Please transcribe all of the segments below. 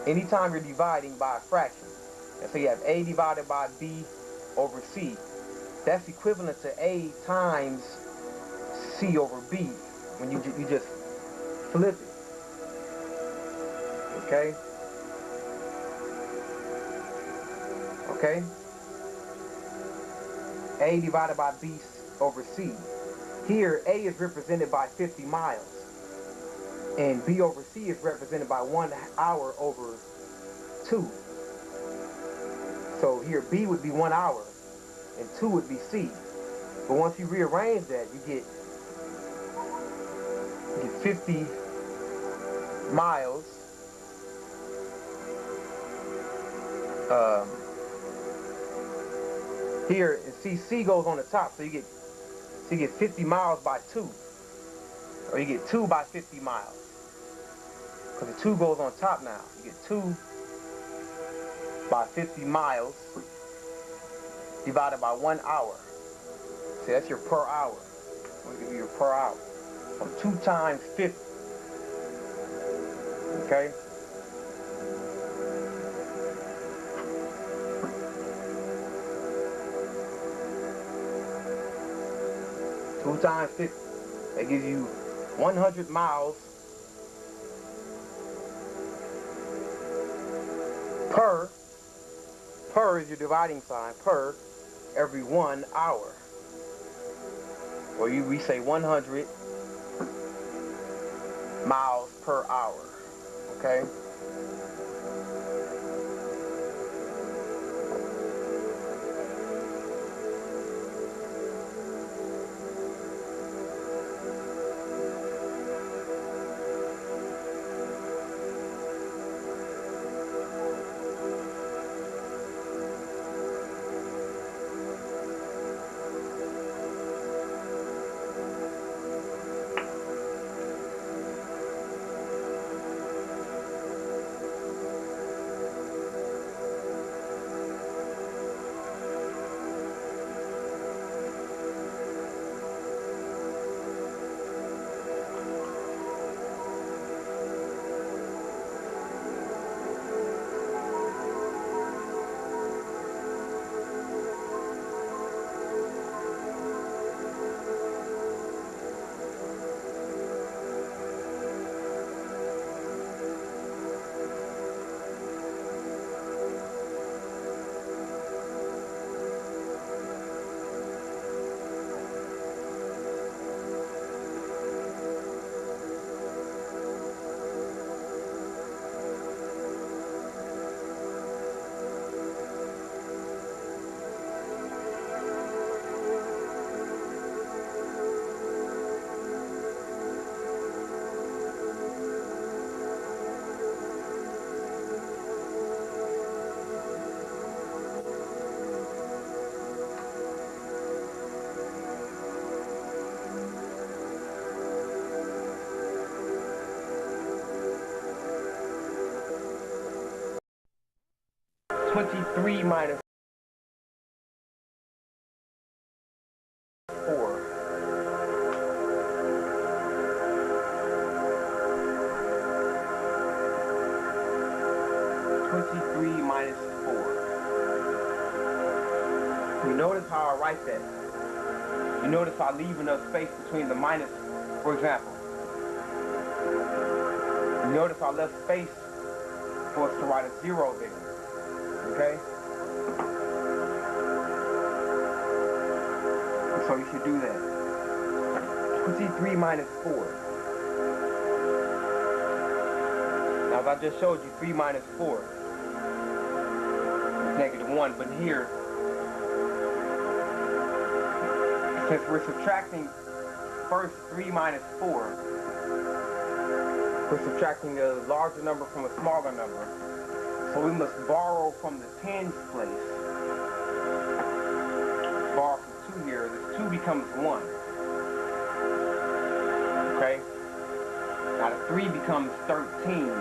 anytime you're dividing by a fraction, and so you have A divided by B over C, that's equivalent to A times C over B when you just flip it. Okay? Okay? A divided by B over C. Here, A is represented by 50 miles. And B over C is represented by 1 hour over 2. So here, B would be 1 hour, and 2 would be C. But once you rearrange that, you get 50 miles. Here, and C goes on the top, so you get 50 miles by 2. Or you get 2 by 50 miles. Because the 2 goes on top now. You get 2 by 50 miles divided by 1 hour. See, that's your per hour. I'm going to give you your per hour. So 2 times 50. Okay? Two times 50. That gives you 100 miles per is your dividing sign, per every 1 hour. Or we say 100 miles per hour. Okay? Three minus 4. 23 minus 4. You notice how I write that. You notice I leave enough space between the minus, for example. You notice I left space for us to write a 0 there. Okay? So you should do that. 23 minus 4. Now, as I just showed you, 3 minus 4 is -1. But here, since we're subtracting first 3 minus 4, we're subtracting a larger number from a smaller number. So we must borrow from the tens place. Borrow from 2 here. This 2 becomes 1. Okay? Now the 3 becomes 13.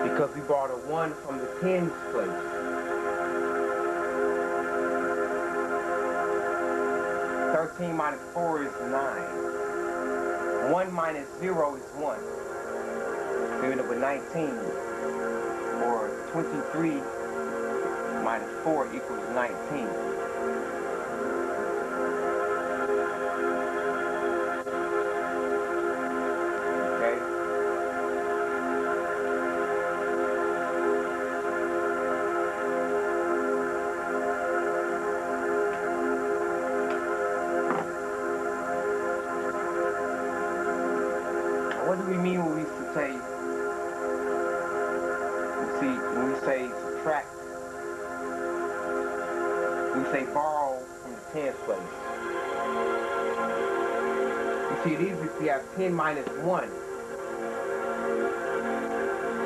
Because we borrowed a 1 from the tens place. Minus 4 is 9. 1 minus 0 is 1. So we end up with 19. or 23 minus 4 equals 19. Okay? What do we mean when we say subtract? We say borrow from the tens place. You see, it is if we have 10 minus 1.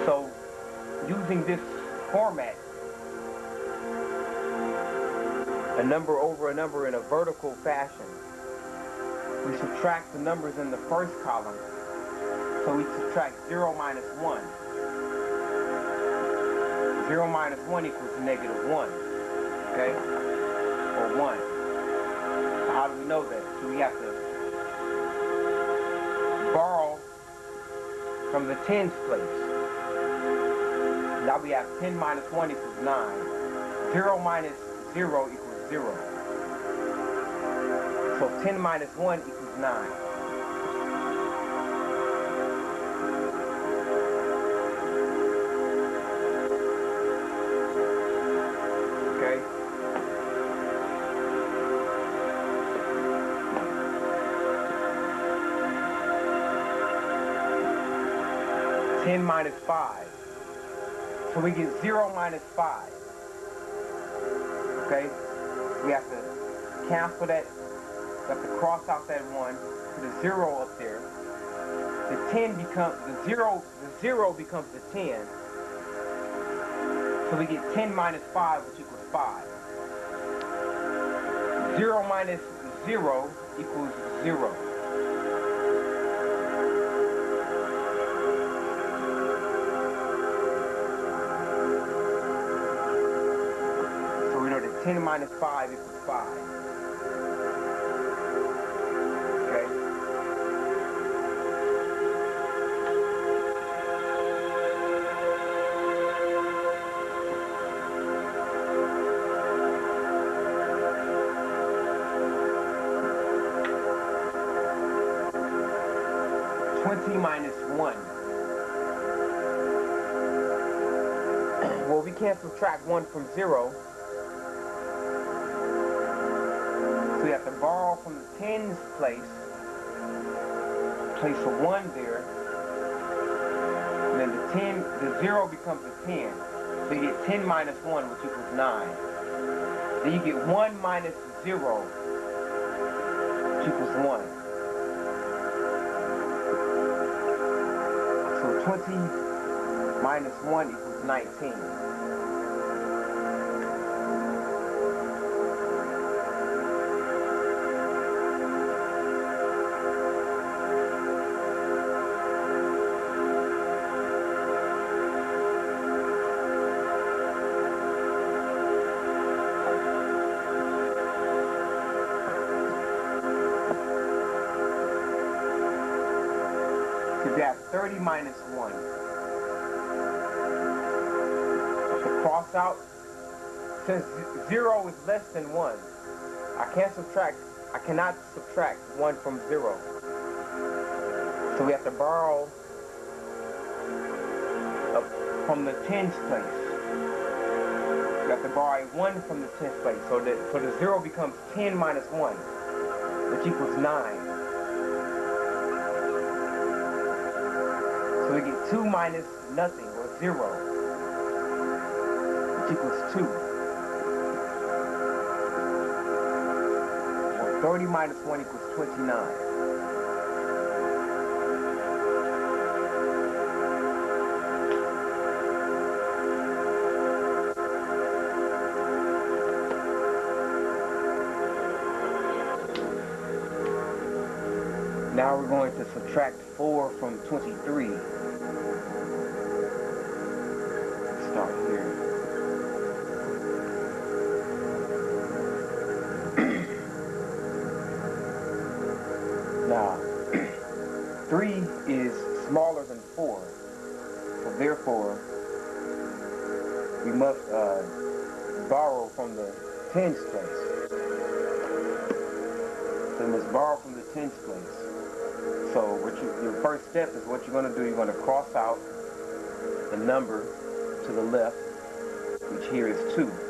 So, using this format, a number over a number in a vertical fashion, we subtract the numbers in the first column. So we subtract 0 minus 1. 0 minus 1 equals negative 1. Okay? Or 1. So how do we know that? So we have to borrow from the tens place. Now we have 10 minus 1 equals 9. 0 minus 0 equals 0. So 10 minus 1 equals 9. Okay? 10 minus 5. So we get 0 minus 5. Okay? We have to cancel that. We have to cross out that 1. Put a 0 up there. The 10 becomes the 0 becomes the 10. So we get 10 minus 5, which equals 5. 0 minus 0 equals 0. So we know that 10 minus 5 equals 5. Okay? Minus 1. Well, we can't subtract 1 from 0. So we have to borrow from the tens place. Place a 1 there. And then the 0 becomes a 10. So you get 10 minus 1, which equals 9. Then you get 1 minus 0, which equals 1. So 20 minus 1 equals 19. So we have 30 minus 1. To cross out, since 0 is less than 1, I cannot subtract 1 from 0. So we have to borrow from the tens place. We have to borrow 1 from the tens place. So the 0 becomes 10 minus 1, which equals 9. So we get 2 minus nothing, or 0, which equals 2. Well, 30 minus 1 equals 29. Now we're going to subtract 4 from 23. Start here. Now, 3 is smaller than 4, so therefore we must borrow from the tens place. So we must borrow from the tens place. So your first step is what you're going to do. You're going to cross out the number to the left, which here is 2.